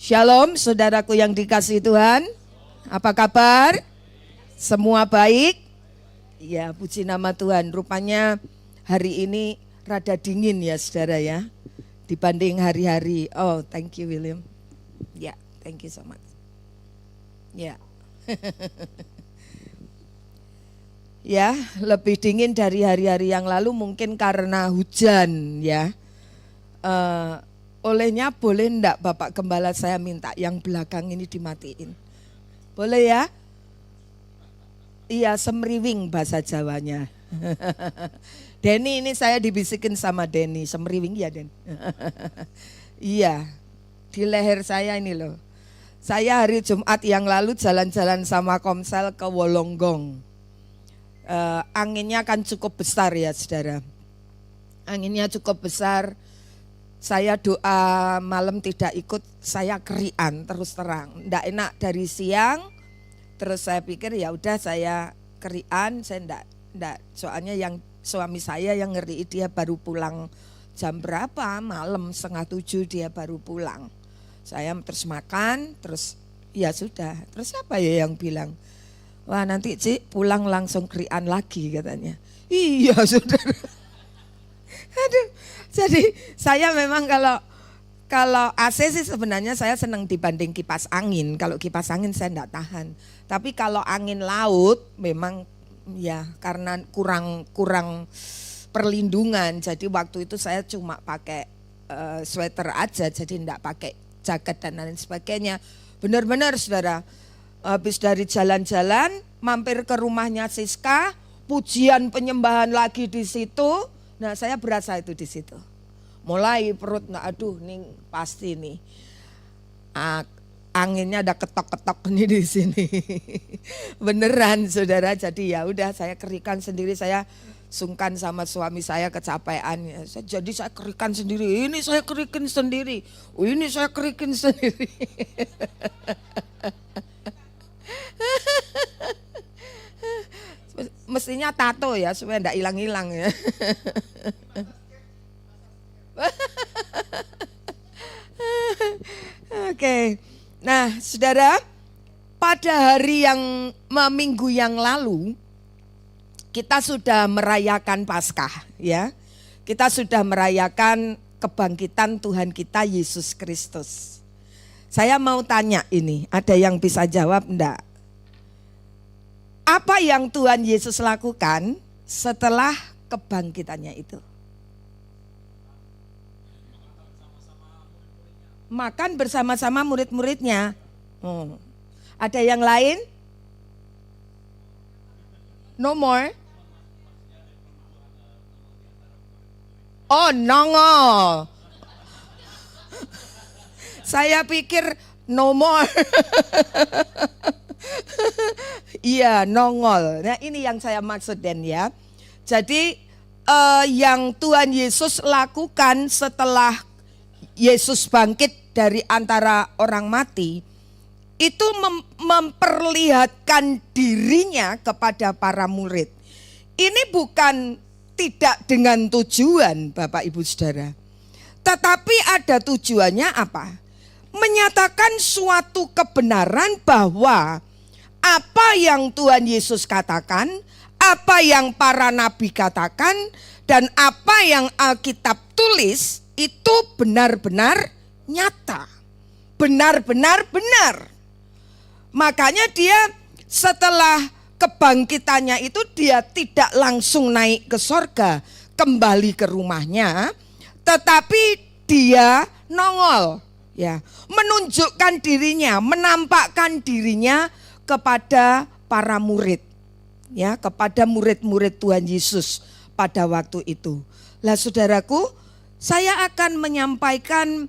Shalom saudaraku yang dikasihi Tuhan. Apa kabar? Semua baik? Ya, puji nama Tuhan. Rupanya hari ini rada dingin ya saudara ya, dibanding hari-hari. Oh, thank you William. Ya, thank you so much. Ya. Ya, lebih dingin dari hari-hari yang lalu mungkin karena hujan ya. Olehnya boleh enggak Bapak Gembala saya minta yang belakang ini dimatiin? Boleh ya? Iya, semriwing bahasa Jawanya. Denny, ini saya dibisikin sama Denny, semriwing ya Den. Iya, di leher saya ini loh. Saya hari Jumat yang lalu jalan-jalan sama Komsel ke Wolonggong. Anginnya kan cukup besar ya saudara. Anginnya cukup besar. Saya doa malam tidak ikut, saya kerian terus terang. Nggak enak dari siang, terus saya pikir ya udah saya kerian, saya nggak. Soalnya yang suami saya yang ngeri, dia baru pulang jam berapa, malam 6:30 dia baru pulang. Saya terus makan, terus ya sudah. Terus siapa ya yang bilang, wah nanti Cik pulang langsung kerian lagi katanya. Iya saudara. Aduh, jadi saya memang kalau AC sih sebenarnya saya senang dibanding kipas angin. Kalau kipas angin saya enggak tahan. Tapi kalau angin laut memang ya karena kurang perlindungan. Jadi waktu itu saya cuma pakai sweater aja, jadi enggak pakai jaket dan lain sebagainya. Benar-benar saudara, habis dari jalan-jalan mampir ke rumahnya Siska, pujian penyembahan lagi di situ. Nah saya berasa itu di situ. Mulai perut, aduh nih pasti nih anginnya ada ketok-ketok nih di sini. Beneran saudara, jadi ya udah saya kerikan sendiri, saya sungkan sama suami saya kecapean. Jadi saya kerikan sendiri, ini saya kerikin sendiri, ini saya kerikin sendiri. Mestinya tato ya supaya enggak hilang-hilang ya. Oke. Nah, saudara, pada hari yang minggu yang lalu kita sudah merayakan Paskah ya. Kita sudah merayakan kebangkitan Tuhan kita Yesus Kristus. Saya mau tanya ini, ada yang bisa jawab enggak? Apa yang Tuhan Yesus lakukan setelah kebangkitannya itu? Makan bersama-sama murid-muridnya. Ada yang lain? No more? Oh, nongol. Saya pikir no more. Iya, nongol. Nah ini yang saya maksud Den ya. Jadi yang Tuhan Yesus lakukan setelah Yesus bangkit dari antara orang mati, itu memperlihatkan dirinya kepada para murid. Ini bukan tidak dengan tujuan Bapak Ibu Saudara, tetapi ada tujuannya apa? Menyatakan suatu kebenaran bahwa apa yang Tuhan Yesus katakan, apa yang para nabi katakan, dan apa yang Alkitab tulis itu benar-benar nyata, benar-benar benar. Makanya dia setelah kebangkitannya itu dia tidak langsung naik ke sorga, kembali ke rumahnya, tetapi dia nongol, ya, menunjukkan dirinya, menampakkan dirinya kepada para murid, ya, kepada murid-murid Tuhan Yesus pada waktu itu. Lah saudaraku, saya akan menyampaikan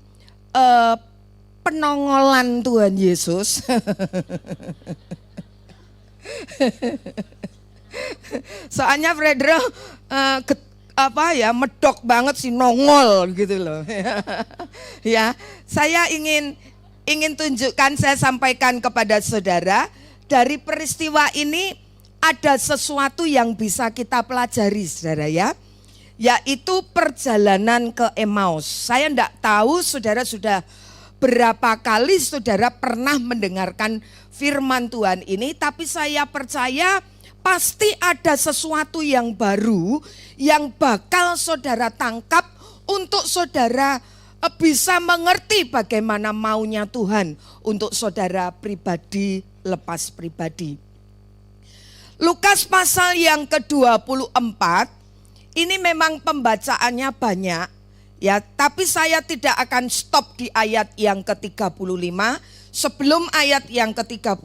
penongolan Tuhan Yesus. Soalnya Fredro medok banget sih, nongol gitu loh. Ya, saya ingin tunjukkan, saya sampaikan kepada saudara, dari peristiwa ini ada sesuatu yang bisa kita pelajari saudara ya, yaitu perjalanan ke Emmaus. Saya enggak tahu saudara sudah berapa kali saudara pernah mendengarkan firman Tuhan ini, tapi saya percaya pasti ada sesuatu yang baru yang bakal saudara tangkap untuk saudara bisa mengerti bagaimana maunya Tuhan untuk saudara pribadi lepas pribadi. Lukas pasal yang ke-24 ini memang pembacaannya banyak ya, tapi saya tidak akan stop di ayat yang ke-35. Sebelum ayat yang ke-35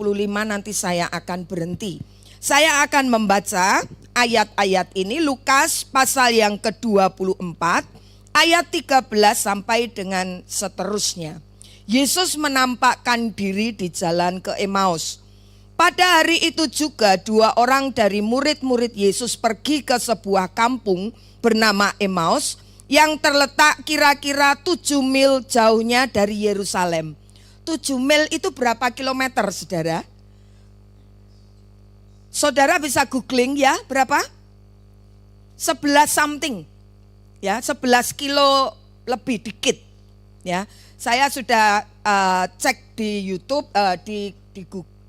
nanti saya akan berhenti. Saya akan membaca ayat-ayat ini, Lukas pasal yang ke-24 ayat 13 sampai dengan seterusnya. Yesus menampakkan diri di jalan ke Emmaus. Pada hari itu juga 2 orang dari murid-murid Yesus pergi ke sebuah kampung bernama Emmaus yang terletak kira-kira 7 mil jauhnya dari Yerusalem. 7 mil itu berapa kilometer, saudara? Saudara bisa googling ya, berapa? 11 something. Ya, 11 kilo lebih dikit. Ya, saya sudah cek di YouTube,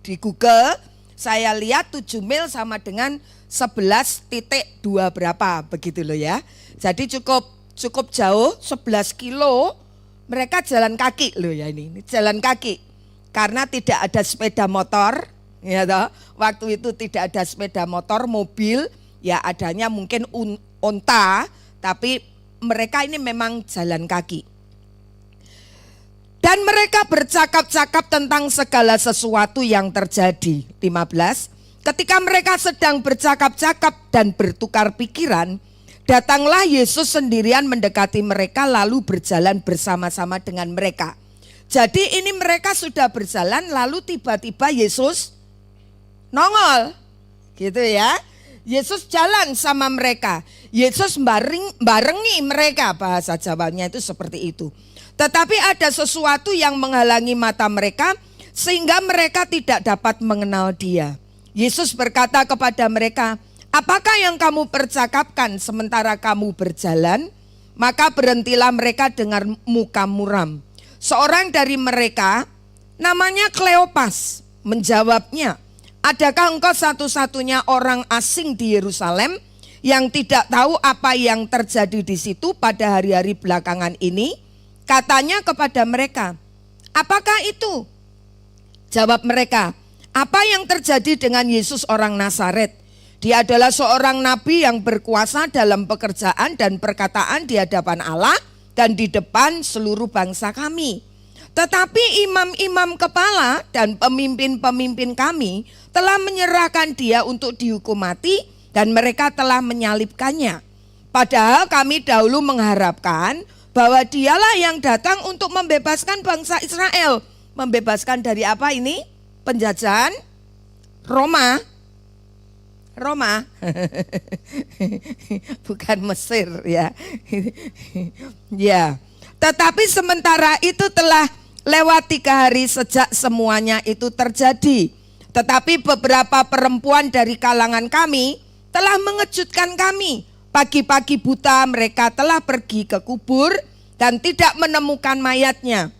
di Google, saya lihat 7 mil sama dengan 11,2 berapa, begitu loh ya. Jadi cukup jauh, 11 kilo. Mereka jalan kaki loh ya, ini jalan kaki. Karena tidak ada sepeda motor, ya toh. Waktu itu tidak ada sepeda motor, mobil, ya adanya mungkin onta, tapi mereka ini memang jalan kaki. Dan mereka bercakap-cakap tentang segala sesuatu yang terjadi. 15. Ketika mereka sedang bercakap-cakap dan bertukar pikiran, datanglah Yesus sendirian mendekati mereka lalu berjalan bersama-sama dengan mereka. Jadi ini mereka sudah berjalan lalu tiba-tiba Yesus nongol. Gitu ya. Yesus jalan sama mereka. Yesus barengi mereka, bahasa Jawanya itu seperti itu. Tetapi ada sesuatu yang menghalangi mata mereka sehingga mereka tidak dapat mengenal Dia. Yesus berkata kepada mereka, "Apakah yang kamu percakapkan sementara kamu berjalan?" Maka berhentilah mereka dengan muka muram. Seorang dari mereka namanya Kleopas menjawabnya, "Adakah engkau satu-satunya orang asing di Yerusalem yang tidak tahu apa yang terjadi di situ pada hari-hari belakangan ini?" Katanya kepada mereka, "Apakah itu?" Jawab mereka, "Apa yang terjadi dengan Yesus orang Nazaret? Dia adalah seorang nabi yang berkuasa dalam pekerjaan dan perkataan di hadapan Allah dan di depan seluruh bangsa kami. Tetapi imam-imam kepala dan pemimpin-pemimpin kami telah menyerahkan dia untuk dihukum mati dan mereka telah menyalibkannya. Padahal kami dahulu mengharapkan bahwa dialah yang datang untuk membebaskan bangsa Israel." Membebaskan dari apa ini? Penjajahan Roma. Bukan Mesir ya. Ya. Tetapi sementara itu telah lewat 3 hari sejak semuanya itu terjadi. Tetapi beberapa perempuan dari kalangan kami telah mengejutkan kami. Pagi-pagi buta mereka telah pergi ke kubur dan tidak menemukan mayatnya.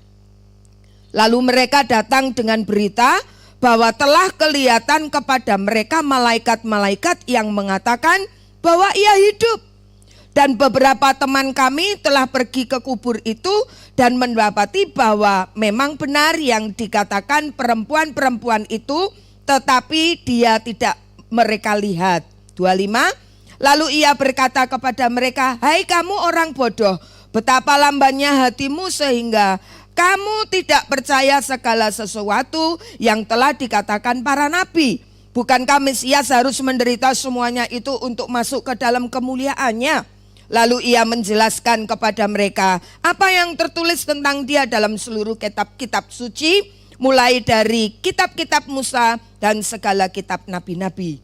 Lalu mereka datang dengan berita bahwa telah kelihatan kepada mereka malaikat-malaikat yang mengatakan bahwa ia hidup. Dan beberapa teman kami telah pergi ke kubur itu dan mendapati bahwa memang benar yang dikatakan perempuan-perempuan itu, tetapi dia tidak mereka lihat. 25. Lalu ia berkata kepada mereka, "Hai kamu orang bodoh, betapa lambannya hatimu sehingga kamu tidak percaya segala sesuatu yang telah dikatakan para nabi. Bukankah Mesias harus menderita semuanya itu untuk masuk ke dalam kemuliaannya?" Lalu ia menjelaskan kepada mereka apa yang tertulis tentang dia dalam seluruh kitab-kitab suci, mulai dari kitab-kitab Musa dan segala kitab nabi-nabi.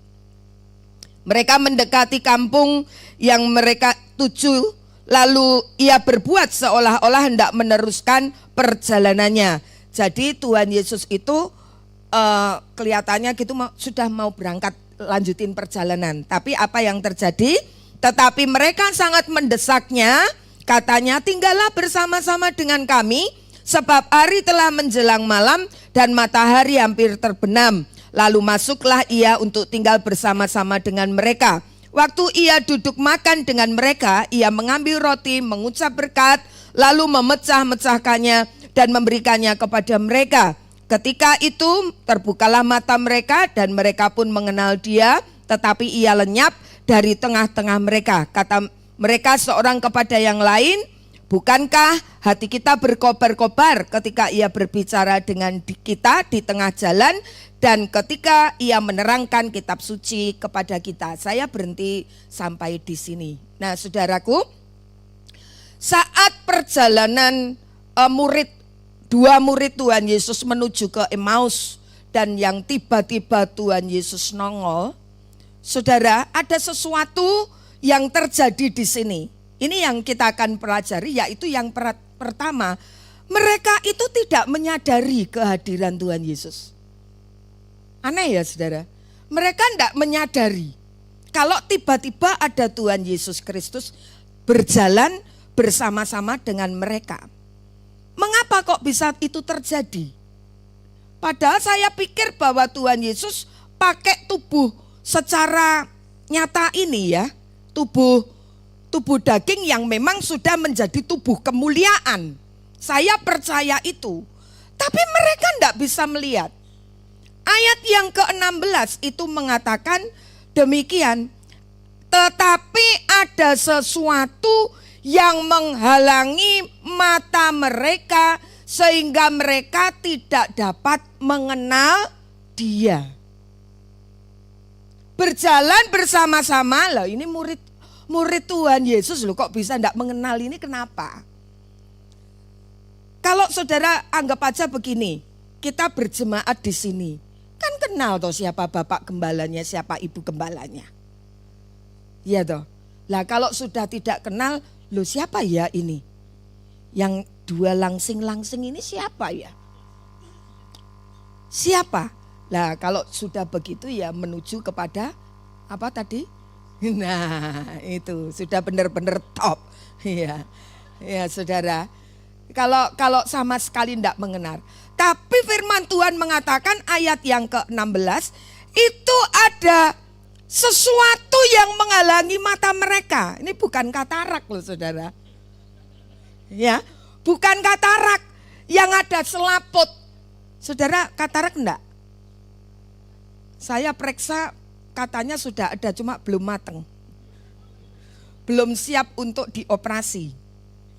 Mereka mendekati kampung yang mereka tuju, lalu ia berbuat seolah-olah hendak meneruskan perjalanannya. Jadi Tuhan Yesus itu kelihatannya gitu sudah mau berangkat lanjutin perjalanan. Tapi apa yang terjadi? Tetapi mereka sangat mendesaknya, katanya, "Tinggallah bersama-sama dengan kami sebab hari telah menjelang malam dan matahari hampir terbenam. Lalu masuklah ia untuk tinggal bersama-sama dengan mereka. Waktu ia duduk makan dengan mereka, ia mengambil roti, mengucap berkat, lalu memecah-mecahkannya dan memberikannya kepada mereka. Ketika itu terbukalah mata mereka dan mereka pun mengenal dia, tetapi ia lenyap dari tengah-tengah mereka. Kata mereka seorang kepada yang lain, bukankah hati kita berkobar-kobar ketika ia berbicara dengan kita di tengah jalan dan ketika ia menerangkan kitab suci kepada kita? Saya berhenti sampai di sini. Nah, saudaraku, saat perjalanan dua murid Tuhan Yesus menuju ke Emmaus dan yang tiba-tiba Tuhan Yesus nongol, saudara, ada sesuatu yang terjadi di sini. Ini yang kita akan pelajari, yaitu yang pertama, mereka itu tidak menyadari kehadiran Tuhan Yesus. Aneh ya saudara, mereka tidak menyadari kalau tiba-tiba ada Tuhan Yesus Kristus berjalan bersama-sama dengan mereka. Mengapa kok bisa itu terjadi? Padahal saya pikir bahwa Tuhan Yesus pakai tubuh secara nyata ini ya, tubuh daging yang memang sudah menjadi tubuh kemuliaan. Saya percaya itu. Tapi mereka tidak bisa melihat. Ayat yang ke-16 itu mengatakan demikian. Tetapi ada sesuatu yang menghalangi mata mereka sehingga mereka tidak dapat mengenal dia. Berjalan bersama-sama, lah ini murid Tuhan Yesus loh, kok bisa enggak mengenal ini, kenapa? Kalau saudara anggap aja begini, kita berjemaat di sini, kan kenal toh siapa bapak gembalanya, siapa ibu gembalanya. Iya toh. Lah kalau sudah tidak kenal, loh siapa ya ini? Yang dua langsing-langsing ini siapa ya? Siapa? Lah kalau sudah begitu ya menuju kepada apa tadi? Nah itu sudah benar-benar top. Ya, ya saudara. Kalau sama sekali tidak mengenal. Tapi firman Tuhan mengatakan ayat yang ke-16 itu ada sesuatu yang menghalangi mata mereka. Ini bukan katarak loh saudara. Ya, bukan katarak yang ada selaput. Saudara, katarak enggak? Saya periksa katanya sudah ada cuma belum mateng. Belum siap untuk dioperasi.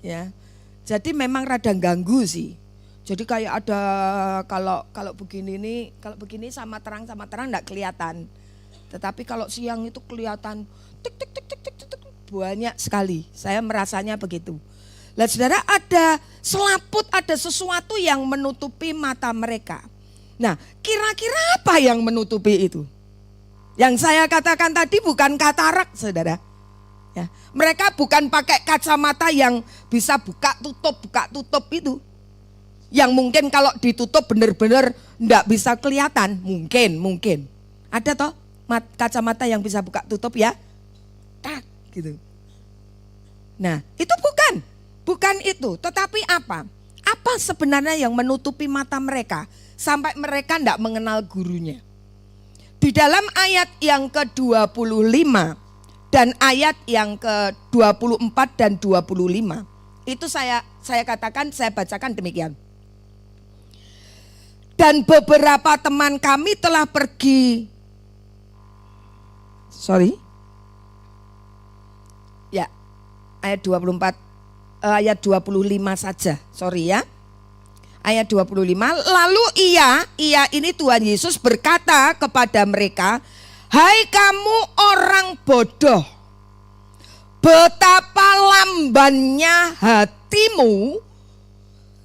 Ya. Jadi memang rada ganggu sih. Jadi kayak ada kalau begini sama terang enggak kelihatan. Tetapi kalau siang itu kelihatan tik banyak sekali. Saya merasanya begitu. Lah saudara, ada selaput, ada sesuatu yang menutupi mata mereka. Nah, kira-kira apa yang menutupi itu? Yang saya katakan tadi bukan katarak, saudara. Ya, mereka bukan pakai kacamata yang bisa buka tutup itu. Yang mungkin kalau ditutup benar-benar enggak bisa kelihatan, mungkin. Ada toh kacamata yang bisa buka tutup ya? Tak gitu. Nah, itu bukan itu, tetapi apa? Apa sebenarnya yang menutupi mata mereka sampai mereka enggak mengenal gurunya? Di dalam ayat yang ke-25 dan ayat yang ke-24 dan 25 itu saya bacakan demikian. Dan beberapa teman kami telah pergi. Ya, ayat 24 ayat 25 saja. Ayat 25, lalu ia ini Tuhan Yesus berkata kepada mereka, "Hai kamu orang bodoh, betapa lambannya hatimu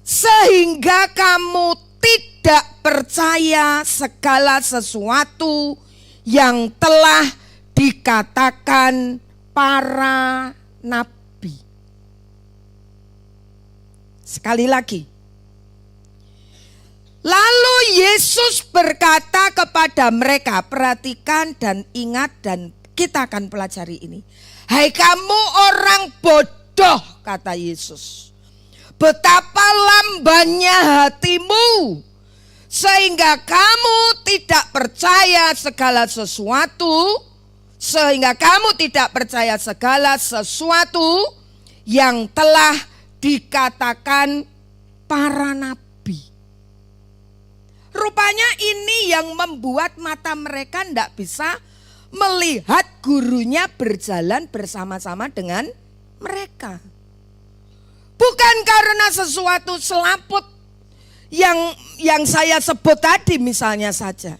sehingga kamu tidak percaya segala sesuatu yang telah dikatakan para nabi." Sekali lagi. Lalu Yesus berkata kepada mereka, perhatikan dan ingat dan kita akan pelajari ini. "Hai kamu orang bodoh," kata Yesus, betapa lambannya hatimu, sehingga kamu tidak percaya segala sesuatu, yang telah dikatakan para nabi. Rupanya ini yang membuat mata mereka tidak bisa melihat gurunya berjalan bersama-sama dengan mereka. Bukan karena sesuatu selaput yang saya sebut tadi misalnya saja.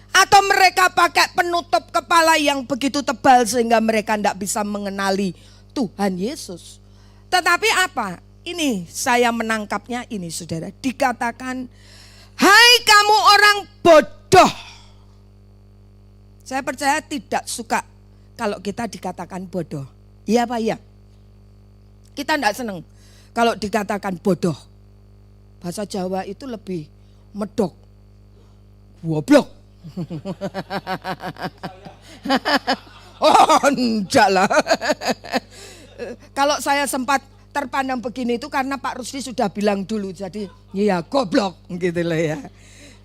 Atau mereka pakai penutup kepala yang begitu tebal sehingga mereka tidak bisa mengenali Tuhan Yesus. Tetapi apa? Ini saya menangkapnya ini saudara. Dikatakan, hai kamu orang bodoh. Saya percaya tidak suka kalau kita dikatakan bodoh. Iya Pak, iya. Kita tidak senang kalau dikatakan bodoh. Bahasa Jawa itu lebih medok. Goblok. Oh enggak lah. Kalau saya sempat terpandang begini itu karena Pak Rusdi sudah bilang dulu. Jadi iya goblok gitu lah ya.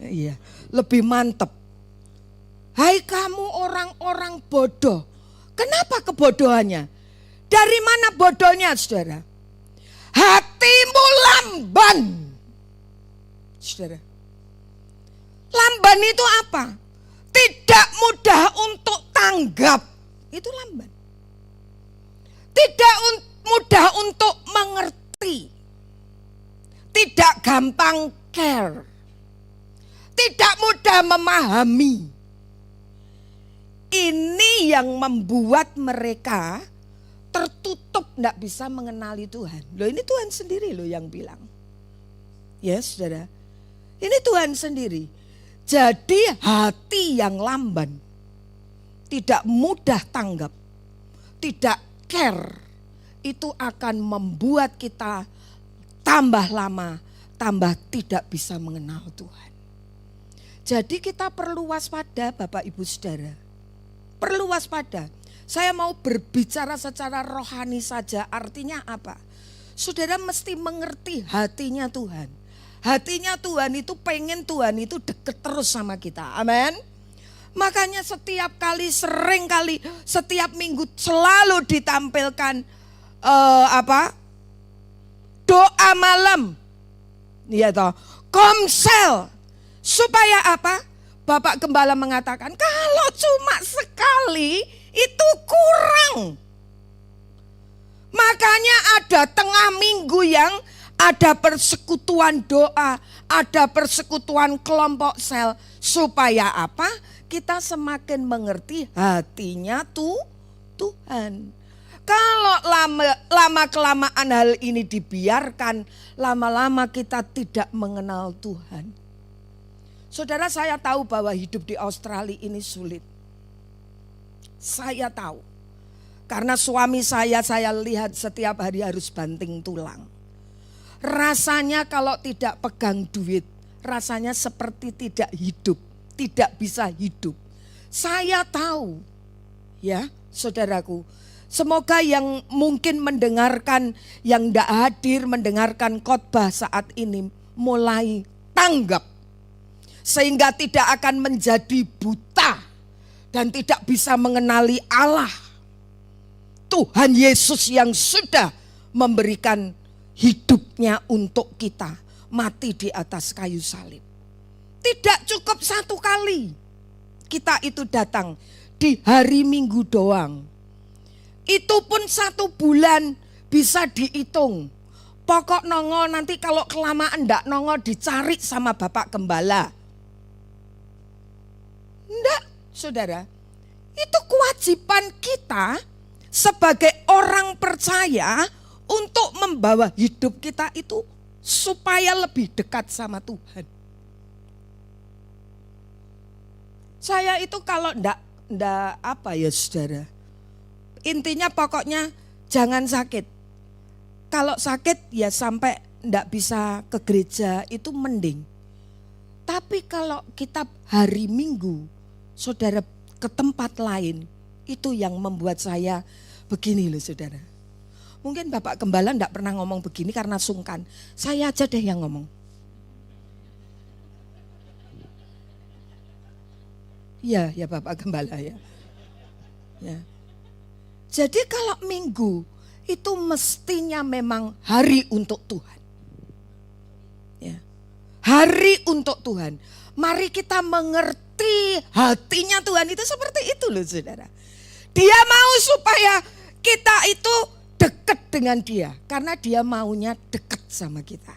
Iya, lebih mantep. Hai kamu orang-orang bodoh. Kenapa kebodohannya? Dari mana bodohnya saudara? Hatimu lamban. Saudara. Lamban itu apa? Tidak mudah untuk tanggap. Itu lamban. Tidak mudah untuk mengerti. Tidak gampang care. Tidak mudah memahami. Ini yang membuat mereka tertutup, tidak bisa mengenali Tuhan. Loh ini Tuhan sendiri loh yang bilang. Ya saudara, ini Tuhan sendiri. Jadi hati yang lamban, tidak mudah tanggap, tidak care, itu akan membuat kita tambah lama, tambah tidak bisa mengenal Tuhan. Jadi kita perlu waspada Bapak Ibu Saudara. Perlu waspada. Saya mau berbicara secara rohani saja, artinya apa? Saudara mesti mengerti hatinya Tuhan. Hatinya Tuhan itu pengen Tuhan itu deket terus sama kita. Amin. Makanya setiap kali, sering kali, setiap minggu selalu ditampilkan doa malam. Iya toh, komsel. Supaya apa? Bapak Gembala mengatakan kalau cuma sekali itu kurang. Makanya ada tengah minggu yang ada persekutuan doa, ada persekutuan kelompok sel. Supaya apa? Kita semakin mengerti hatinya Tuhan. Kalau lama-kelamaan hal ini dibiarkan, lama-lama kita tidak mengenal Tuhan. Saudara, saya tahu bahwa hidup di Australia ini sulit. Saya tahu. Karena suami saya lihat setiap hari harus banting tulang. Rasanya kalau tidak pegang duit, rasanya seperti tidak hidup, tidak bisa hidup. Saya tahu, ya saudaraku. Semoga yang mungkin mendengarkan, yang tidak hadir mendengarkan khotbah saat ini mulai tanggap. Sehingga tidak akan menjadi buta dan tidak bisa mengenali Allah. Tuhan Yesus yang sudah memberikan hidupnya untuk kita, mati di atas kayu salib. Tidak cukup satu kali kita itu datang di hari Minggu doang. Itu pun 1 bulan bisa dihitung. Pokok nongol nanti kalau kelamaan ndak nongol dicari sama Bapak Gembala. Enggak, saudara. Itu kewajiban kita sebagai orang percaya untuk membawa hidup kita itu supaya lebih dekat sama Tuhan. Saya itu kalau enggak apa ya saudara. Intinya pokoknya jangan sakit. Kalau sakit ya sampai enggak bisa ke gereja itu mending. Tapi kalau kita hari Minggu, saudara ke tempat lain, itu yang membuat saya begini loh saudara. Mungkin Bapak Gembala enggak pernah ngomong begini karena sungkan. Saya aja deh yang ngomong. Iya, ya Bapak Gembala ya. Ya. Jadi kalau minggu itu mestinya memang hari untuk Tuhan. Ya. Hari untuk Tuhan. Mari kita mengerti hatinya Tuhan itu seperti itu loh saudara. Dia mau supaya kita itu dekat dengan dia. Karena dia maunya dekat sama kita.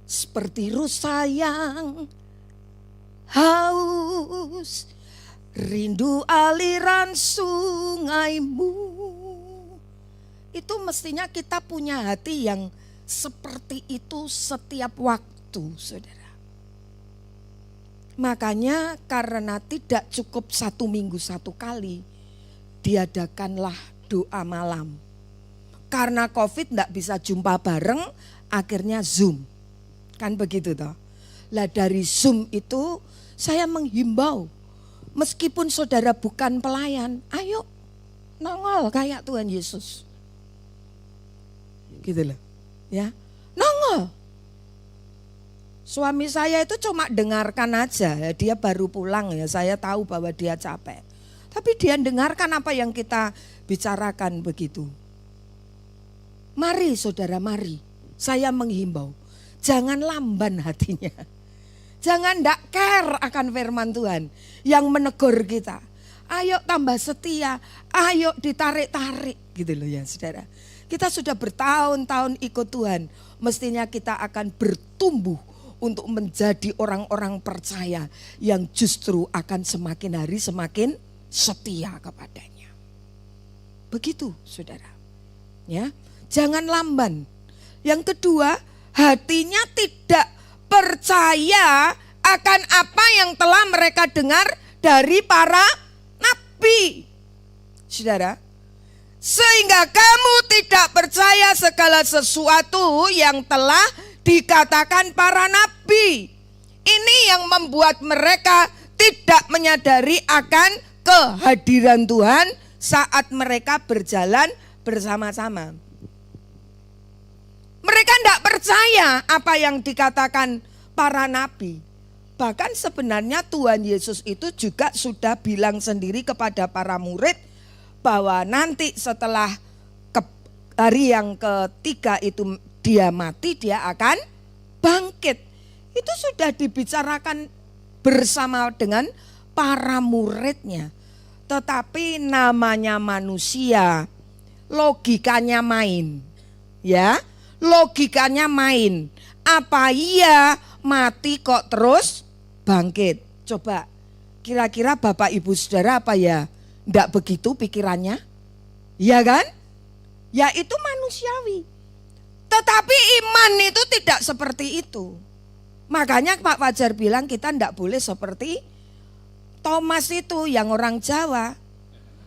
Seperti rusa yang haus, rindu aliran sungaimu. Itu mestinya kita punya hati yang seperti itu setiap waktu, saudara. Makanya karena tidak cukup 1 minggu 1 kali, diadakanlah doa malam. Karena COVID tidak bisa jumpa bareng, akhirnya Zoom. Kan begitu toh. Lah dari Zoom itu saya menghimbau, meskipun saudara bukan pelayan, ayo nongol kayak Tuhan Yesus. Gitu loh. Ya, nongol. Suami saya itu cuma dengarkan aja, dia baru pulang ya, saya tahu bahwa dia capek. Tapi dia dengarkan apa yang kita bicarakan begitu. Mari saudara, mari. Saya menghimbau, jangan lamban hatinya. Jangan ndak care akan firman Tuhan yang menegur kita. Ayo tambah setia, ayo ditarik-tarik gitu loh ya saudara. Kita sudah bertahun-tahun ikut Tuhan, mestinya kita akan bertumbuh untuk menjadi orang-orang percaya yang justru akan semakin hari semakin setia kepadanya. Begitu saudara. Ya, jangan lamban. Yang kedua, hatinya tidak percaya akan apa yang telah mereka dengar dari para nabi. Saudara, sehingga kamu tidak percaya segala sesuatu yang telah dikatakan para nabi. Ini yang membuat mereka tidak menyadari akan kehadiran Tuhan saat mereka berjalan bersama-sama. Mereka tidak percaya apa yang dikatakan para nabi. Bahkan sebenarnya Tuhan Yesus itu juga sudah bilang sendiri kepada para murid bahwa nanti setelah hari yang ketiga itu dia mati, dia akan bangkit. Itu sudah dibicarakan bersama dengan para muridnya. Tetapi namanya manusia, logikanya main. Ya, logikanya main. Apa iya mati kok terus bangkit? Coba kira-kira Bapak Ibu Saudara apa ya? Enggak begitu pikirannya? Ya kan? Ya itu manusiawi. Tetapi iman itu tidak seperti itu. Makanya Pak Fajar bilang kita tidak boleh seperti Thomas itu yang orang Jawa.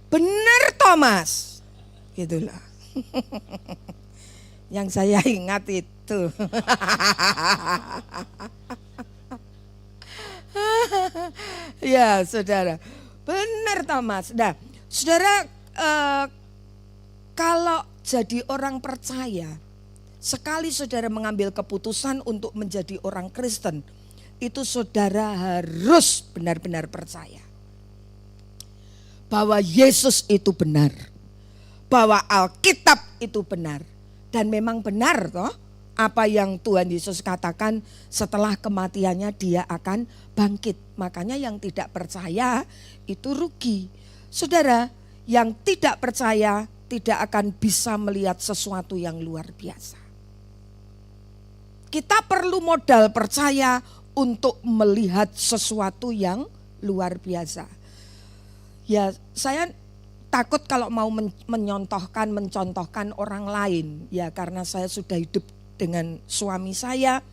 Benar Thomas. Gitulah. Yang saya ingat itu. Ya saudara. Benar Thomas. Nah saudara kalau jadi orang percaya, sekali saudara mengambil keputusan untuk menjadi orang Kristen, itu saudara harus benar-benar percaya bahwa Yesus itu benar, bahwa Alkitab itu benar. Dan memang benar toh apa yang Tuhan Yesus katakan setelah kematiannya dia akan bangkit. Makanya yang tidak percaya itu rugi. Saudara, yang tidak percaya tidak akan bisa melihat sesuatu yang luar biasa. Kita perlu modal percaya untuk melihat sesuatu yang luar biasa. Ya, saya takut kalau mau mencontohkan orang lain. Ya, karena saya sudah hidup dengan suami saya,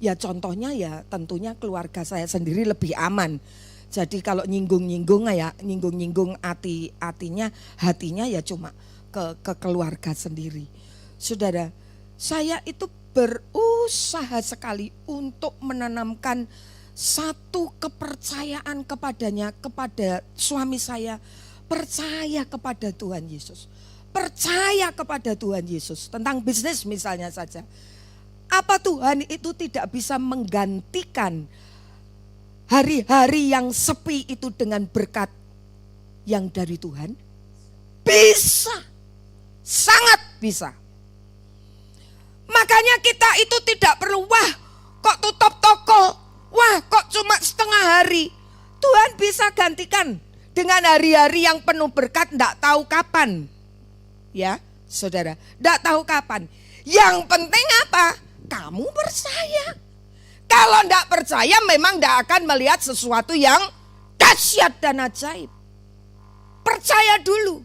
ya contohnya ya tentunya keluarga saya sendiri lebih aman. Jadi kalau nyinggung-nyinggung ya, nyinggung-nyinggung hatinya ya cuma ke keluarga sendiri. Saudara, saya itu berusaha sekali untuk menanamkan satu kepercayaan kepadanya, kepada suami saya, percaya kepada Tuhan Yesus. percaya kepada Tuhan Yesus, tentang bisnis misalnya saja, apa Tuhan itu tidak bisa menggantikan hari-hari yang sepi itu dengan berkat yang dari Tuhan? Bisa, sangat bisa. Makanya kita itu tidak perlu, wah kok tutup toko, wah kok cuma setengah hari. Tuhan bisa gantikan dengan hari-hari yang penuh berkat, enggak tahu kapan. Ya saudara, enggak tahu kapan. Yang penting apa? Kamu percaya. Kalau enggak percaya memang enggak akan melihat sesuatu yang dahsyat dan ajaib. Percaya dulu,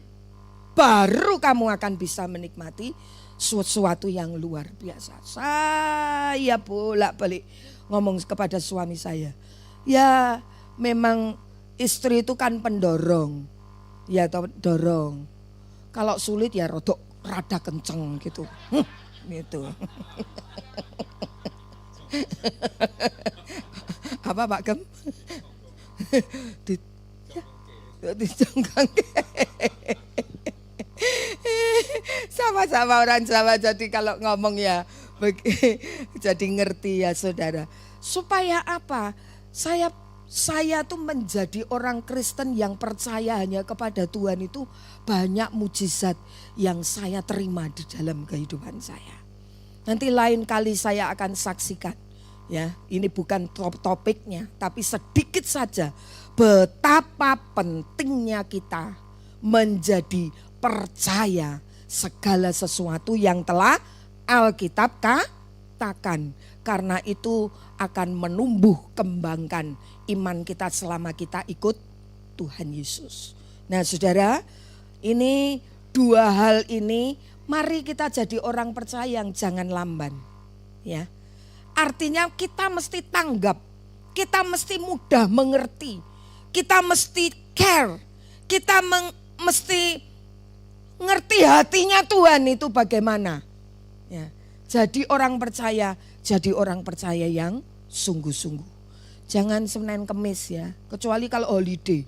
baru kamu akan bisa menikmati sesuatu yang luar biasa. Saya bolak-balik ngomong kepada suami saya, ya memang istri itu kan pendorong, ya dorong. Kalau sulit ya rada kenceng gitu, gitu. Apa Pak Gem? Dicengkang. Sama-sama orang Jawa, jadi kalau ngomong ya jadi ngerti ya saudara. Supaya apa? Saya tuh menjadi orang Kristen yang percaya hanya kepada Tuhan itu banyak mujizat yang saya terima di dalam kehidupan saya. Nanti lain kali saya akan saksikan ya, ini bukan topiknya tapi sedikit saja betapa pentingnya kita menjadi percaya segala sesuatu yang telah Alkitab katakan. Karena itu akan menumbuh kembangkan iman kita selama kita ikut Tuhan Yesus. Nah saudara, ini dua hal ini mari kita jadi orang percaya yang jangan lamban. Ya, artinya kita mesti tanggap, kita mesti mudah mengerti, kita mesti care, kita mesti ngerti hatinya Tuhan itu bagaimana. Ya, jadi orang percaya yang sungguh-sungguh. Jangan Senin Kemis ya, kecuali kalau holiday.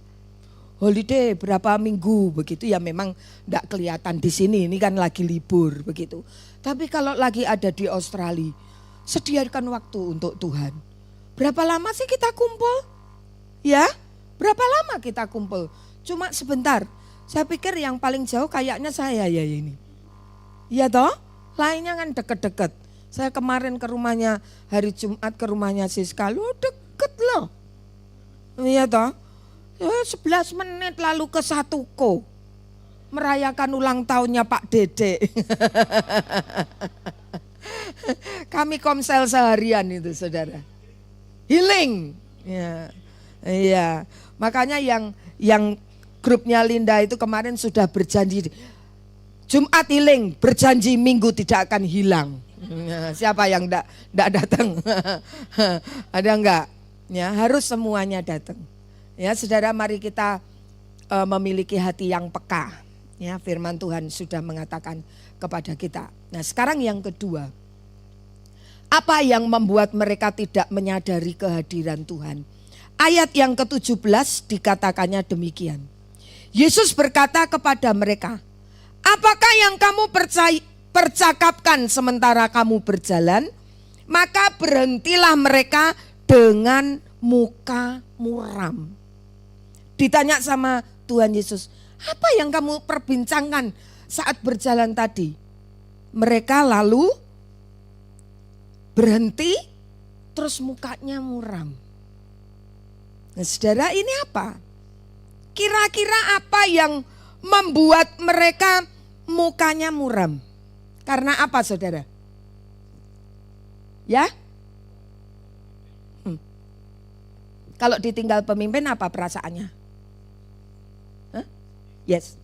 Holiday berapa minggu begitu ya memang enggak kelihatan di sini, ini kan lagi libur begitu. Tapi kalau lagi ada di Australia, sediakan waktu untuk Tuhan. Berapa lama sih kita kumpul? Ya, berapa lama kita kumpul? Cuma sebentar. Saya pikir yang paling jauh kayaknya saya ya ini. Iya toh? Lainnya kan deket-deket. Saya kemarin ke rumahnya hari Jumat ke rumahnya Siska, lo deket loh. Iya toh? 11 menit lalu ke Satuko. Merayakan ulang tahunnya Pak Dede. Kami komsel seharian itu saudara. Healing. Ya. Iya. Makanya yang grupnya Linda itu kemarin sudah berjanji Jumat healing, berjanji Minggu tidak akan hilang. Siapa yang enggak datang? Ada enggak? Ya, harus semuanya datang. Ya, saudara, mari kita memiliki hati yang peka. Ya, firman Tuhan sudah mengatakan kepada kita. Nah, sekarang yang kedua. Apa yang membuat mereka tidak menyadari kehadiran Tuhan? Ayat yang ke-17 dikatakannya demikian. Yesus berkata kepada mereka, apakah yang kamu percakapkan sementara kamu berjalan? Maka berhentilah mereka dengan muka muram. Ditanya sama Tuhan Yesus, apa yang kamu perbincangkan saat berjalan tadi? Mereka lalu berhenti terus mukanya muram. Nah saudara, ini apa? Kira-kira apa yang membuat mereka mukanya muram? Karena apa saudara? Ya? Kalau ditinggal pemimpin apa perasaannya? Yes.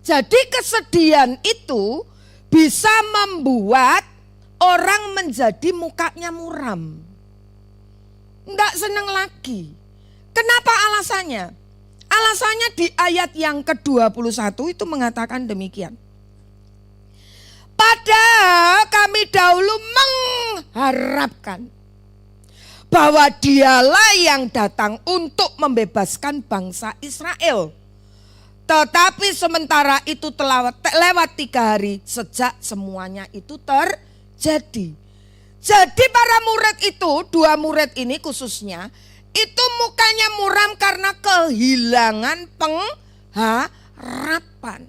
Jadi kesedihan itu bisa membuat orang menjadi mukanya muram. Enggak senang lagi. Kenapa alasannya? Alasannya di ayat yang ke-21 itu mengatakan demikian. Padahal kami dahulu mengharapkan bahwa dialah yang datang untuk membebaskan bangsa Israel. Tetapi sementara itu telah lewat 3 hari sejak semuanya itu terjadi. Jadi para murid itu, 2 murid ini khususnya, itu mukanya muram karena kehilangan pengharapan.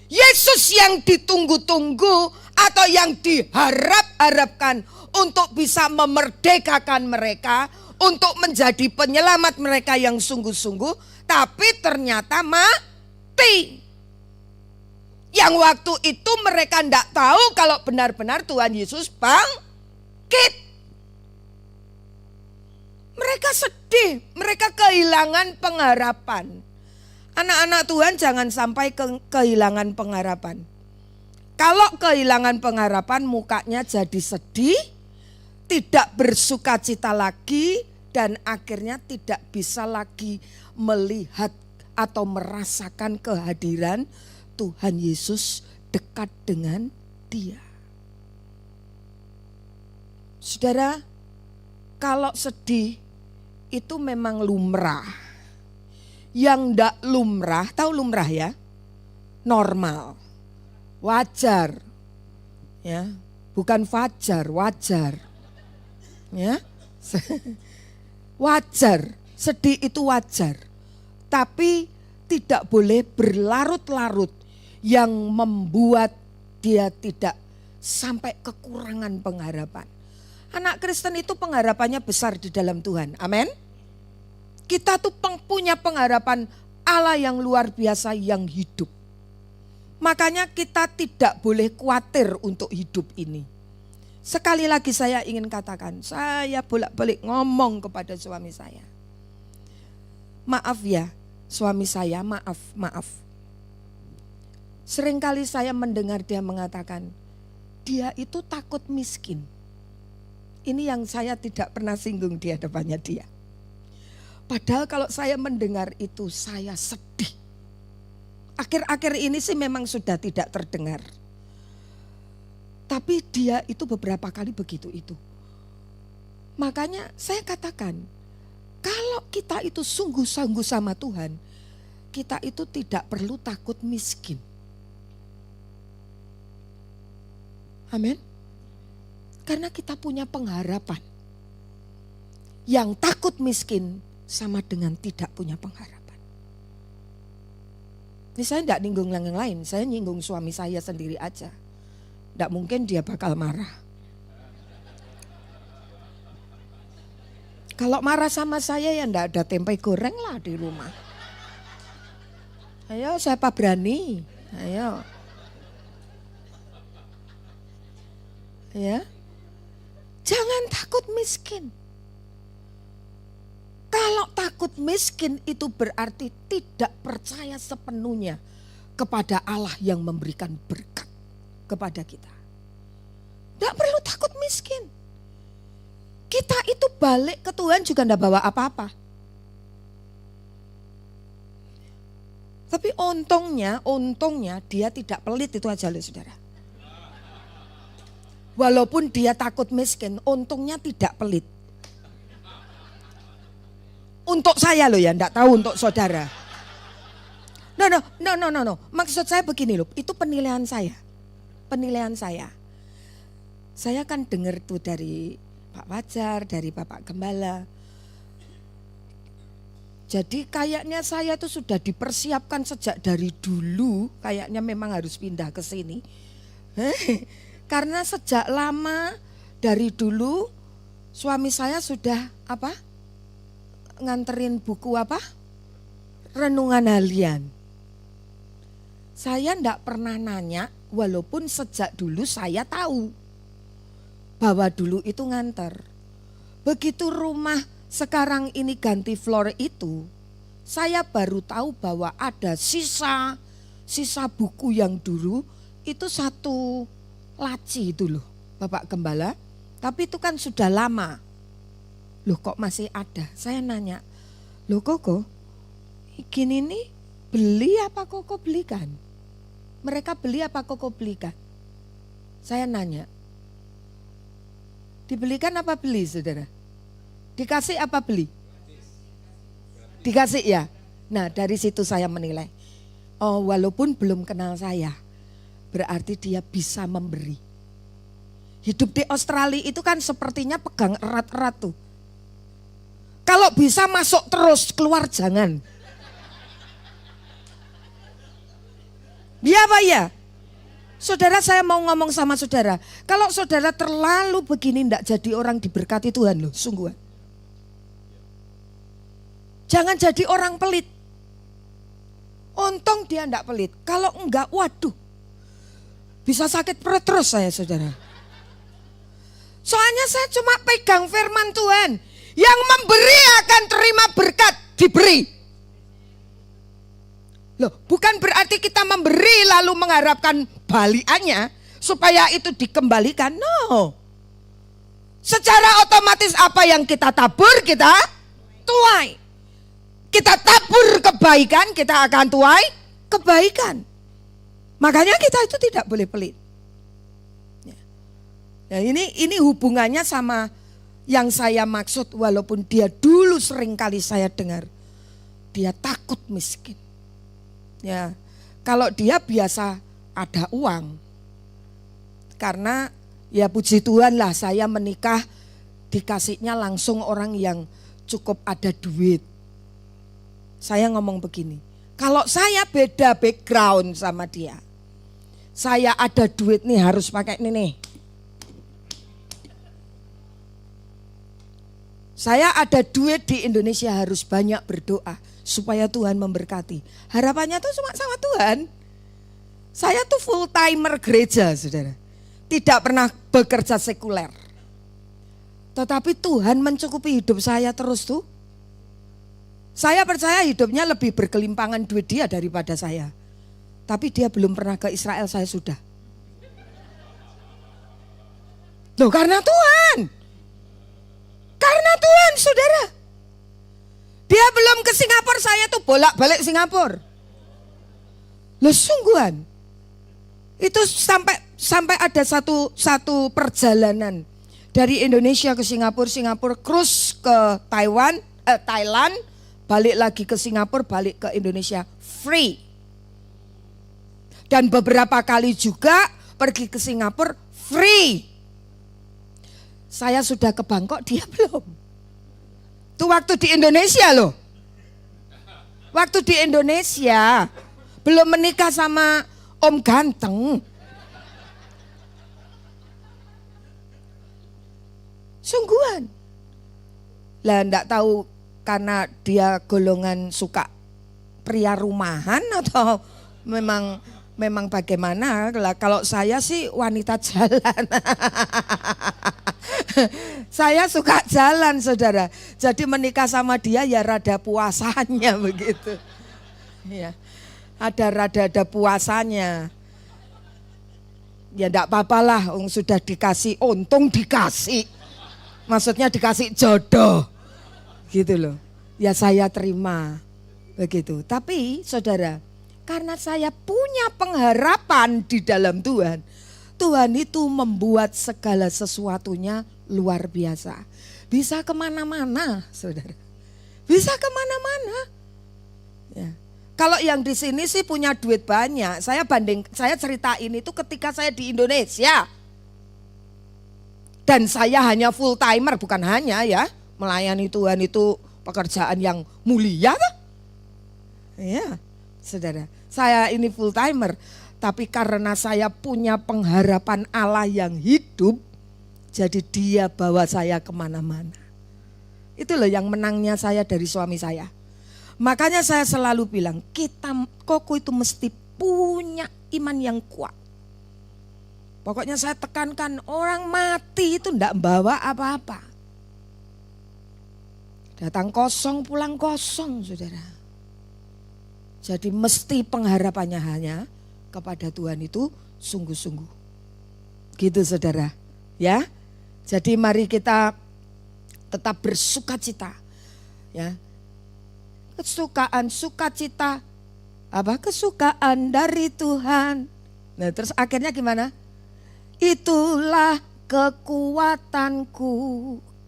Yesus yang ditunggu-tunggu atau yang diharap-harapkan untuk bisa memerdekakan mereka, untuk menjadi penyelamat mereka yang sungguh-sungguh, tapi ternyata mati. Yang waktu itu mereka tidak tahu kalau benar-benar Tuhan Yesus bangkit. Mereka sedih, mereka kehilangan pengharapan. Anak-anak Tuhan jangan sampai kehilangan pengharapan. Kalau kehilangan pengharapan mukanya jadi sedih, tidak bersukacita lagi, dan akhirnya tidak bisa lagi melihat atau merasakan kehadiran Tuhan Yesus dekat dengan dia. Saudara, kalau sedih itu memang lumrah. Yang ndak lumrah, tahu lumrah ya? Normal, wajar, ya, bukan fajar, wajar, ya. Wajar, sedih itu wajar. Tapi tidak boleh berlarut-larut yang membuat dia tidak sampai kekurangan pengharapan. Anak Kristen itu pengharapannya besar di dalam Tuhan. Amin. Kita tuh punya pengharapan Allah yang luar biasa yang hidup. Makanya kita tidak boleh khawatir untuk hidup ini. Sekali lagi saya ingin katakan, saya bolak-balik ngomong kepada suami saya. Maaf ya, suami saya, maaf. Seringkali saya mendengar dia mengatakan, dia itu takut miskin. Ini yang saya tidak pernah singgung di hadapannya dia. Padahal kalau saya mendengar itu saya sedih. Akhir-akhir ini sih memang sudah tidak terdengar. Tapi dia itu beberapa kali begitu itu. Makanya saya katakan, kalau kita itu sungguh-sungguh sama Tuhan, kita itu tidak perlu takut miskin. Amin. Karena kita punya pengharapan. Yang takut miskin sama dengan tidak punya pengharapan. Ini saya tidak nyinggung yang lain, saya nyinggung suami saya sendiri aja. Tidak mungkin dia bakal marah. Kalau marah sama saya ya tidak ada tempe goreng lah di rumah. Ayo siapa berani? Ayo. Ya. Jangan takut miskin. Kalau takut miskin itu berarti tidak percaya sepenuhnya kepada Allah yang memberikan berkat kepada kita. Tidak perlu takut miskin. Kita itu balik ke Tuhan juga tidak bawa apa-apa. Tapi untungnya dia tidak pelit, itu aja loh saudara. Walaupun dia takut miskin, untungnya tidak pelit. Untuk saya loh ya, enggak tahu untuk saudara. No. Maksud saya begini loh, itu penilaian saya. Penilaian saya. Saya kan dengar tuh dari Pak Fajar, dari Bapak Gembala. Jadi kayaknya saya tuh sudah dipersiapkan sejak dari dulu, kayaknya memang harus pindah ke sini. Karena sejak lama dari dulu suami saya sudah nganterin buku renungan harian. Saya enggak pernah nanya, walaupun sejak dulu saya tahu bahwa dulu itu nganter. Begitu rumah sekarang ini ganti floor itu, saya baru tahu bahwa ada sisa buku yang dulu itu 1 laci itu loh Bapak Gembala. Tapi itu kan sudah lama. Loh kok masih ada? Saya nanya, loh Koko, gini nih beli apa Koko belikan? Mereka beli apa Koko belikan? Saya nanya, dibelikan apa beli saudara? Dikasih apa beli? Dikasih ya. Nah dari situ saya menilai. Oh, walaupun belum kenal saya, berarti dia bisa memberi. Hidup di Australia itu kan sepertinya pegang erat-erat tuh. Kalau bisa masuk terus, keluar jangan. Iya Pak ya? Saudara, saya mau ngomong sama saudara. Kalau saudara terlalu begini enggak jadi orang diberkati Tuhan loh, sungguh. Jangan jadi orang pelit. Untung dia enggak pelit. Kalau enggak, waduh. Bisa sakit perut terus saya saudara. Soalnya saya cuma pegang firman Tuhan. Yang memberi akan terima berkat, diberi. Loh, bukan berarti kita memberi lalu mengharapkan balikannya supaya itu dikembalikan. No. Secara otomatis apa yang kita tabur kita tuai. Kita tabur kebaikan, kita akan tuai kebaikan. Makanya kita itu tidak boleh pelit. Nah, ini hubungannya sama yang saya maksud, walaupun dia dulu sering kali saya dengar dia takut miskin. Ya, kalau dia biasa ada uang. Karena ya puji Tuhan lah saya menikah dikasihnya langsung orang yang cukup ada duit. Saya ngomong begini, kalau saya beda background sama dia. Saya ada duit nih harus pakai ini nih. Saya ada duit di Indonesia harus banyak berdoa supaya Tuhan memberkati. Harapannya tuh cuma sama Tuhan. Saya tuh full timer gereja saudara. Tidak pernah bekerja sekuler. Tetapi Tuhan mencukupi hidup saya terus tuh. Saya percaya hidupnya lebih berkelimpangan duit dia daripada saya. Tapi dia belum pernah ke Israel, saya sudah. Loh karena Tuhan. Karena Tuhan saudara. Dia belum ke Singapura, saya tuh bolak-balik Singapura. Loh sungguhan. Itu sampai ada satu perjalanan dari Indonesia ke Singapura, Singapura cruise ke Thailand, balik lagi ke Singapura, balik ke Indonesia free. Dan beberapa kali juga pergi ke Singapura free. Saya sudah ke Bangkok, dia belum. Itu waktu di Indonesia loh. Waktu di Indonesia belum menikah sama Om Ganteng. Sungguhan. Lah enggak tahu karena dia golongan suka pria rumahan atau memang bagaimana. Lah kalau saya sih wanita jalan. Saya suka jalan saudara. Jadi menikah sama dia ya rada puasanya begitu. Ya, ada puasanya. Ya enggak apa-apalah, sudah dikasih, untung dikasih. Maksudnya dikasih jodoh. Gitu loh. Ya saya terima. Begitu. Tapi saudara, karena saya punya pengharapan di dalam Tuhan. Tuhan itu membuat segala sesuatunya luar biasa. Bisa kemana-mana saudara. Bisa kemana-mana. Ya. Kalau yang di sini sih punya duit banyak. Saya ceritain itu ketika saya di Indonesia. Dan saya hanya full timer, bukan hanya ya. Melayani Tuhan itu pekerjaan yang mulia kan? Ya, saudara. Saya ini full timer. Tapi karena saya punya pengharapan Allah yang hidup, jadi dia bawa saya kemana-mana. Itu loh yang menangnya saya dari suami saya. Makanya saya selalu bilang, koko itu mesti punya iman yang kuat. Pokoknya saya tekankan, orang mati itu enggak membawa apa-apa. Datang kosong, pulang kosong saudara. Jadi mesti pengharapannya hanya kepada Tuhan itu sungguh-sungguh. Gitu saudara. Ya. Jadi mari kita tetap bersukacita. Ya. Sukacita. Kesukaan dari Tuhan. Nah, terus akhirnya gimana? Itulah kekuatanku.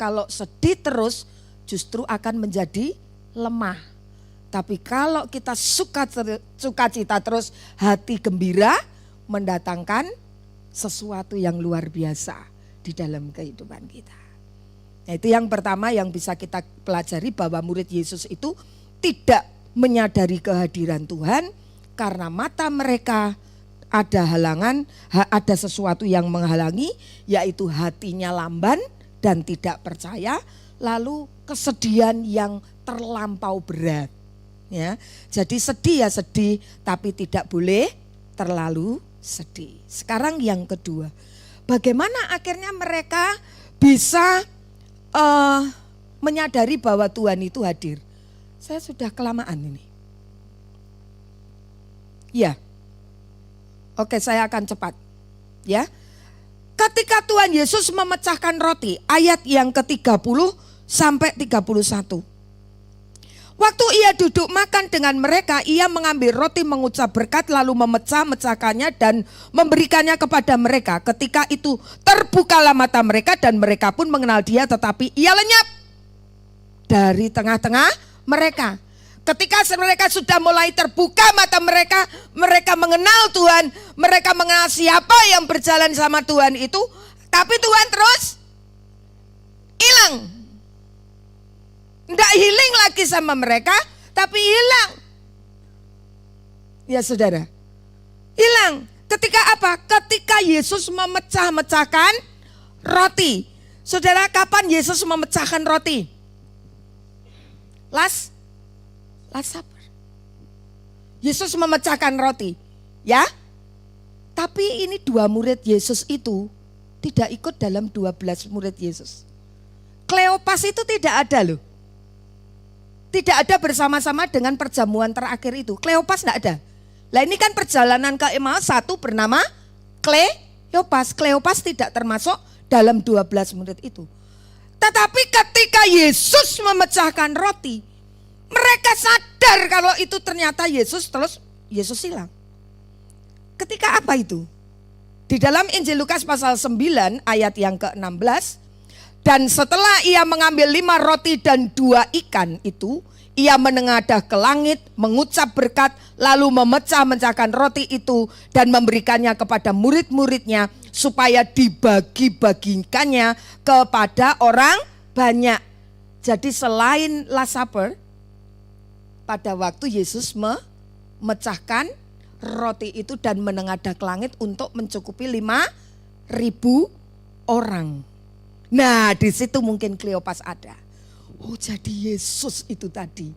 Kalau sedih terus justru akan menjadi lemah. Tapi kalau kita sukacita terus, hati gembira, mendatangkan sesuatu yang luar biasa di dalam kehidupan kita. Nah, itu yang pertama yang bisa kita pelajari, bahwa murid Yesus itu tidak menyadari kehadiran Tuhan karena mata mereka ada halangan, ada sesuatu yang menghalangi, yaitu hatinya lamban dan tidak percaya, lalu kesedihan yang terlampau berat. Ya, jadi sedih ya sedih, tapi tidak boleh terlalu sedih. Sekarang yang kedua, bagaimana akhirnya mereka bisa menyadari bahwa Tuhan itu hadir? Saya sudah kelamaan ini. Ya, oke, saya akan cepat. Ya, ketika Tuhan Yesus memecahkan roti, ayat yang ke-30 sampai 31. Waktu ia duduk makan dengan mereka, ia mengambil roti, mengucap berkat, lalu memecah-mecahkannya dan memberikannya kepada mereka. Ketika itu terbukalah mata mereka dan mereka pun mengenal dia, tetapi ia lenyap dari tengah-tengah mereka. Ketika mereka sudah mulai terbuka mata mereka, mereka mengenal Tuhan, mereka mengenal siapa yang berjalan sama Tuhan itu, tapi Tuhan terus hilang. Tidak healing lagi sama mereka, tapi hilang. Ya saudara, hilang. Ketika apa? Ketika Yesus memecah-mecahkan roti. Saudara, kapan Yesus memecahkan roti? Last Supper. Yesus memecahkan roti, ya. Tapi ini dua murid Yesus itu tidak ikut dalam 12 murid Yesus. Kleopas itu tidak ada loh. Tidak ada bersama-sama dengan perjamuan terakhir itu. Kleopas tidak ada. Lah ini kan perjalanan ke Emmaus, satu bernama Kleopas. Kleopas tidak termasuk dalam 12 murid itu. Tetapi ketika Yesus memecahkan roti, mereka sadar kalau itu ternyata Yesus, terus Yesus hilang. Ketika apa itu? Di dalam Injil Lukas pasal 9 ayat yang ke-16. Dan setelah ia mengambil 5 roti dan 2 ikan itu, ia menengadah ke langit, mengucap berkat, lalu memecah-mecahkan roti itu dan memberikannya kepada murid-muridnya supaya dibagi-bagikannya kepada orang banyak. Jadi selain Last Supper, pada waktu Yesus memecahkan roti itu dan menengadah ke langit untuk mencukupi 5.000 orang. Nah, di situ mungkin Kleopas ada. Oh, jadi Yesus itu tadi.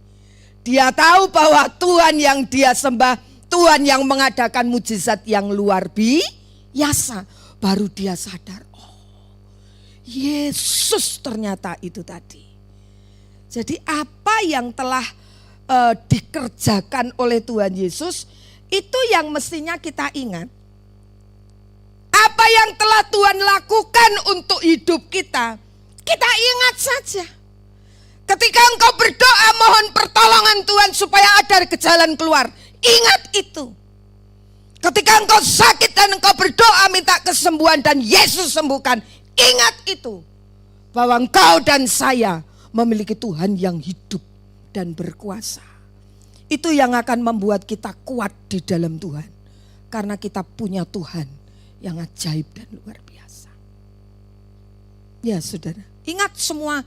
Dia tahu bahwa Tuhan yang dia sembah, Tuhan yang mengadakan mujizat yang luar biasa. Baru dia sadar, oh, Yesus ternyata itu tadi. Jadi apa yang telah dikerjakan oleh Tuhan Yesus, itu yang mestinya kita ingat. Apa yang telah Tuhan lakukan untuk hidup kita, kita ingat saja. Ketika engkau berdoa mohon pertolongan Tuhan supaya ada jalan keluar, ingat itu. Ketika engkau sakit dan engkau berdoa minta kesembuhan dan Yesus sembuhkan, ingat itu. Bahwa engkau dan saya memiliki Tuhan yang hidup dan berkuasa. Itu yang akan membuat kita kuat di dalam Tuhan. Karena kita punya Tuhan yang ajaib dan luar biasa. Ya saudara, ingat semua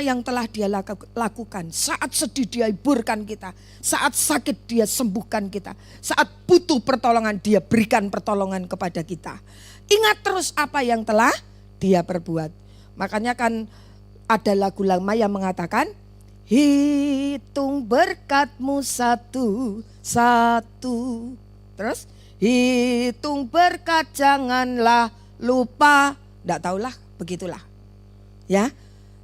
yang telah dia lakukan. Saat sedih dia hiburkan kita, saat sakit dia sembuhkan kita, saat butuh pertolongan dia berikan pertolongan kepada kita. Ingat terus apa yang telah dia perbuat. Makanya kan ada lagu lama yang mengatakan, hitung berkatmu satu-satu. Terus hitung berkat janganlah lupa. Tidak tahulah, begitulah. Ya,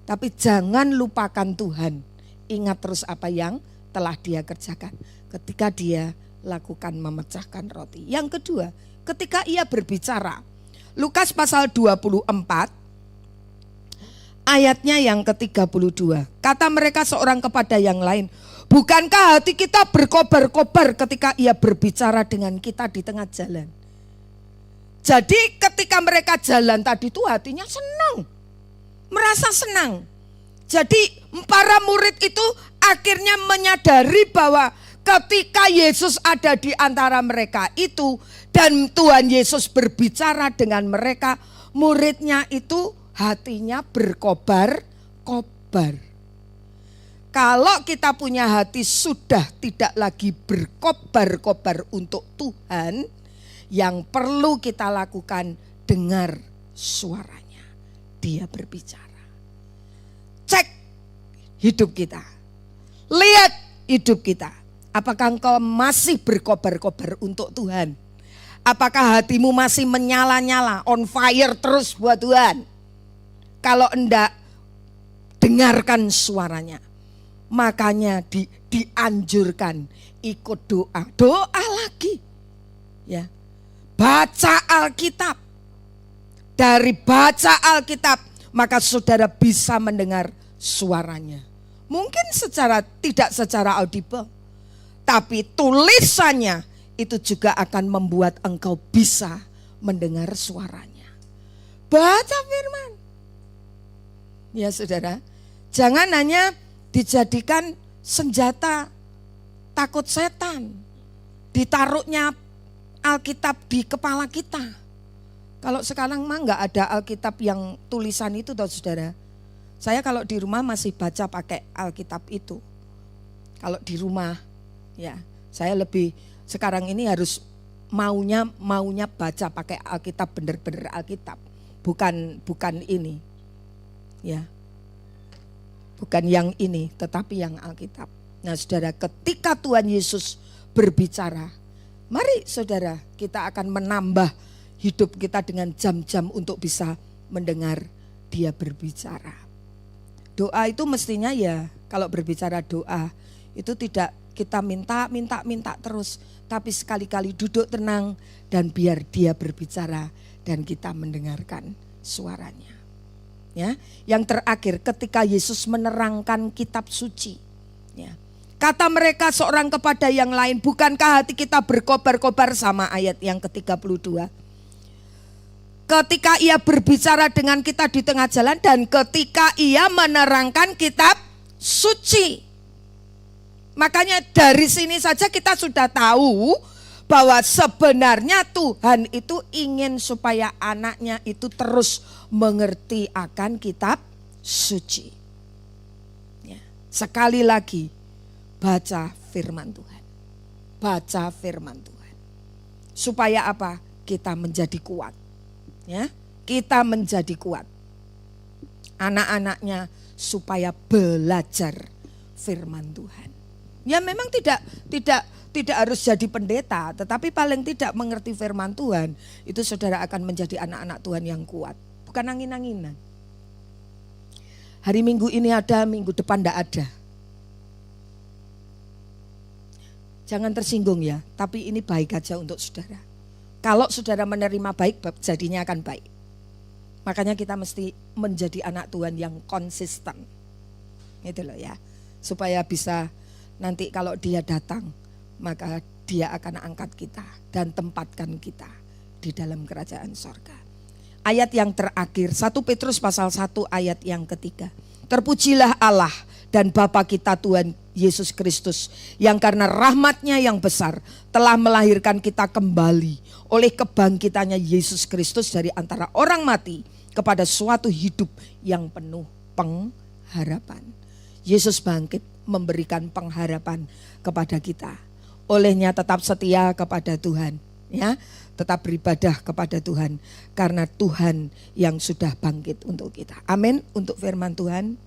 tapi jangan lupakan Tuhan. Ingat terus apa yang telah dia kerjakan ketika dia lakukan memecahkan roti. Yang kedua, ketika ia berbicara. Lukas pasal 24 ayatnya yang ke-32. Kata mereka seorang kepada yang lain, bukankah hati kita berkobar-kobar ketika ia berbicara dengan kita di tengah jalan? Jadi ketika mereka jalan tadi itu hatinya senang. Merasa senang. Jadi para murid itu akhirnya menyadari bahwa ketika Yesus ada di antara mereka itu dan Tuhan Yesus berbicara dengan mereka, muridnya itu hatinya berkobar-kobar. Kalau kita punya hati sudah tidak lagi berkobar-kobar untuk Tuhan, yang perlu kita lakukan dengar suaranya. Dia berbicara. Cek hidup kita. Lihat hidup kita. Apakah engkau masih berkobar-kobar untuk Tuhan? Apakah hatimu masih menyala-nyala, on fire terus buat Tuhan? Kalau enggak, dengarkan suaranya. Makanya dianjurkan ikut doa. Doa lagi. Ya. Baca Alkitab. Dari baca Alkitab, maka saudara bisa mendengar suaranya. Mungkin tidak secara audible, tapi tulisannya itu juga akan membuat engkau bisa mendengar suaranya. Baca firman. Ya saudara, jangan hanya dijadikan senjata takut setan. Ditaruhnya Alkitab di kepala kita. Kalau sekarang mah enggak ada Alkitab yang tulisan itu toh saudara. Saya kalau di rumah masih baca pakai Alkitab itu. Kalau di rumah ya, saya lebih sekarang ini harus maunya baca pakai Alkitab, bener-bener Alkitab. Bukan ini. Ya. Bukan yang ini, tetapi yang Alkitab. Nah, saudara, ketika Tuhan Yesus berbicara, mari saudara, kita akan menambah hidup kita dengan jam-jam untuk bisa mendengar dia berbicara. Doa itu mestinya ya, kalau berbicara doa itu tidak kita minta terus, tapi sekali-kali duduk tenang dan biar dia berbicara dan kita mendengarkan suaranya. Ya, yang terakhir ketika Yesus menerangkan kitab suci, ya, kata mereka seorang kepada yang lain, bukankah hati kita berkobar-kobar, sama ayat yang ke-32. Ketika ia berbicara dengan kita di tengah jalan dan ketika ia menerangkan kitab suci. Makanya dari sini saja kita sudah tahu bahwa sebenarnya Tuhan itu ingin supaya anaknya itu terus mengerti akan kitab suci. Ya. Sekali lagi, baca firman Tuhan. Baca firman Tuhan. Supaya apa? Kita menjadi kuat. Ya, kita menjadi kuat. Anak-anaknya supaya belajar firman Tuhan. Ya memang tidak harus jadi pendeta, tetapi paling tidak mengerti firman Tuhan, itu saudara akan menjadi anak-anak Tuhan yang kuat. Bukan angin-anginan. Hari Minggu ini ada, minggu depan tidak ada. Jangan tersinggung ya, tapi ini baik aja untuk saudara. Kalau saudara menerima baik, jadinya akan baik. Makanya kita mesti menjadi anak Tuhan yang konsisten. Gitu loh ya. Supaya bisa nanti kalau dia datang, maka dia akan angkat kita dan tempatkan kita di dalam kerajaan sorga. Ayat yang terakhir, 1 Petrus pasal 1 ayat yang ketiga. Terpujilah Allah dan Bapa kita Tuhan Yesus Kristus, yang karena rahmatnya yang besar telah melahirkan kita kembali oleh kebangkitannya Yesus Kristus dari antara orang mati kepada suatu hidup yang penuh pengharapan. Yesus bangkit memberikan pengharapan kepada kita. Olehnya tetap setia kepada Tuhan, ya, tetap beribadah kepada Tuhan karena Tuhan yang sudah bangkit untuk kita. Amin. Untuk firman Tuhan.